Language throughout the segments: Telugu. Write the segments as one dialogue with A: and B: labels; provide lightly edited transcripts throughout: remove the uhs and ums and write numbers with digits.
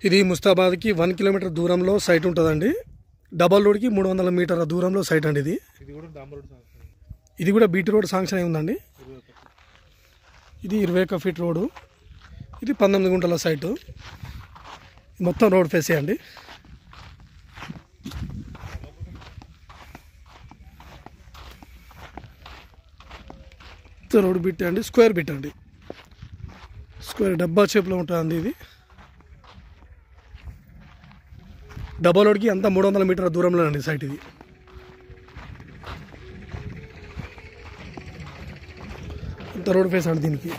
A: ఇది ముస్తాబాద్కి 1 కిలోమీటర్ దూరంలో సైట్ ఉంటుందండి. డబల్ రోడ్కి 300 మీటర్ల దూరంలో సైట్ అండి. ఇది కూడా బీటీ రోడ్ శాంక్షన్ అయి ఉందండి. ఇది 21 ఫీట్ రోడ్డు. ఇది 19 గుంటల సైటు. మొత్తం రోడ్ ఫేసే అండి. రోడ్ బిట్ అండి, స్క్వేర్ బిట్ అండి. స్క్వేర్ డబ్బా షేప్లో ఉంటుందండి. ఇది డబల్ రోడ్కి అంతా 300 మీటర్ల దూరంలో అండి సైట్. ఇది ఇంత రోడ్ ఫేస్ అండి. దీనికి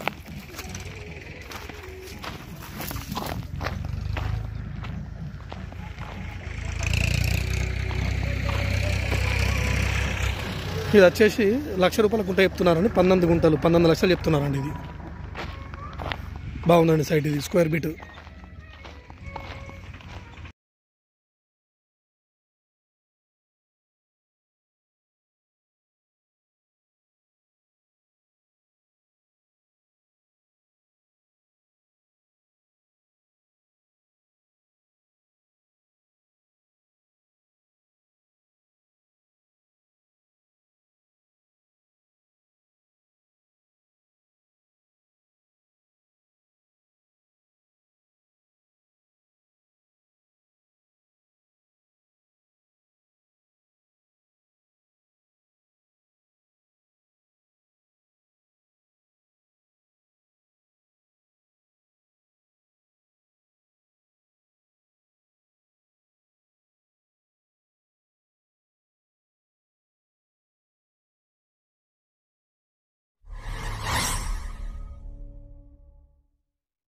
A: ఇది వచ్చేసి 1,00,000 రూపాయల గుంట చెప్తున్నారండి. 19 గుంటలు 19 లక్షలు చెప్తున్నారండి. ఇది బాగుందండి సైట్. ఇది స్క్వేర్ బిట్.